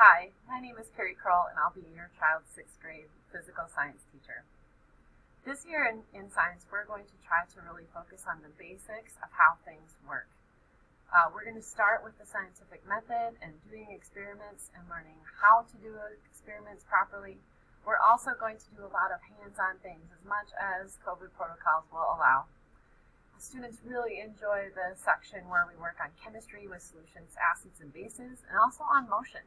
Hi, my name is Carrie Kroll, and I'll be your child's 6th grade physical science teacher. This year in science, we're going to try to really focus on the basics of how things work. We're going to start with the scientific method and doing experiments and learning how to do experiments properly. We're also going to do a lot of hands-on things, as much as COVID protocols will allow. Students really enjoy the section where we work on chemistry with solutions, acids, and bases, and also on motion.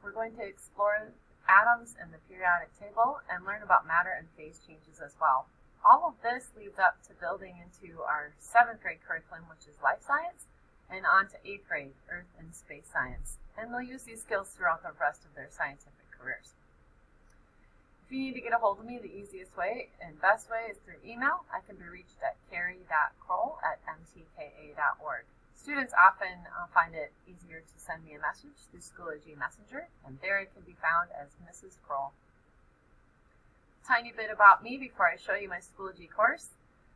We're going to explore atoms in the periodic table and learn about matter and phase changes as well. All of this leads up to building into our 7th grade curriculum, which is life science, and on to 8th grade, earth and space science. And they'll use these skills throughout the rest of their scientific careers. If you need to get a hold of me, the easiest way and best way is through email. I can be reached at carrie.kroll@mtka.org. Students often find it easier to send me a message through Schoology Messenger, and there it can be found as Mrs. Kroll. Tiny bit about me before I show you my Schoology course.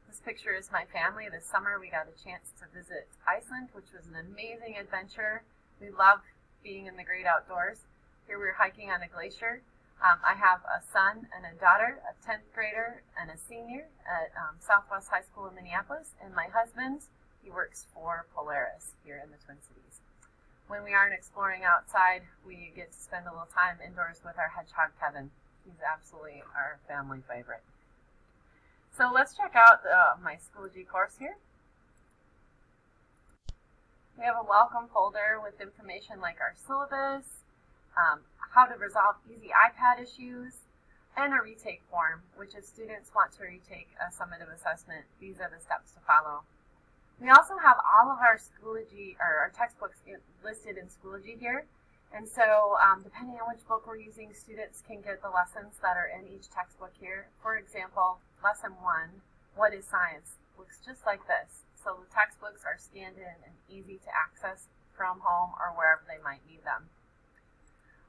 This picture is my family. This summer we got a chance to visit Iceland, which was an amazing adventure. We love being in the great outdoors. Here we're hiking on a glacier. I have a son and a daughter, a 10th grader and a senior at Southwest High School in Minneapolis, and my husband, he works for Polaris here in the Twin Cities. When we aren't exploring outside, we get to spend a little time indoors with our hedgehog, Kevin. He's absolutely our family favorite. So let's check out my Schoology course here. We have a welcome folder with information like our syllabus, how to resolve easy iPad issues, and a retake form, which if students want to retake a summative assessment, these are the steps to follow. We also have all of our Schoology, or our textbooks listed in Schoology here, and so depending on which book we're using, students can get the lessons that are in each textbook here. For example, lesson 1, What is Science? Looks just like this. So the textbooks are scanned in and easy to access from home or wherever they might need them.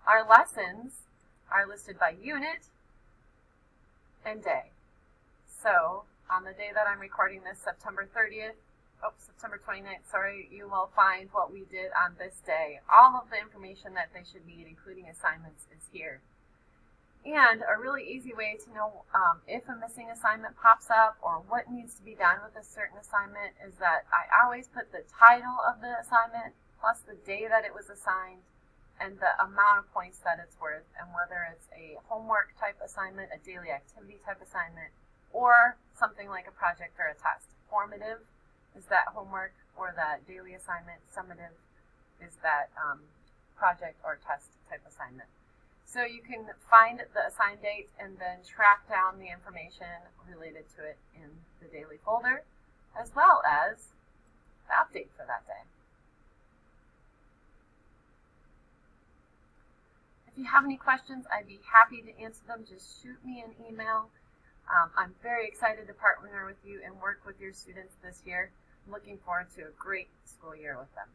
Our lessons are listed by unit and day. So on the day that I'm recording this, September 29th, you will find what we did on this day. All of the information that they should need, including assignments, is here. And a really easy way to know if a missing assignment pops up or what needs to be done with a certain assignment is that I always put the title of the assignment plus the day that it was assigned and the amount of points that it's worth, and whether it's a homework type assignment, a daily activity type assignment, or something like a project or a test. Formative is that homework or that daily assignment. Summative is that project or test type assignment. So you can find the assigned date and then track down the information related to it in the daily folder, as well as the update for that day. If you have any questions, I'd be happy to answer them. Just shoot me an email. I'm very excited to partner with you and work with your students this year. I'm looking forward to a great school year with them.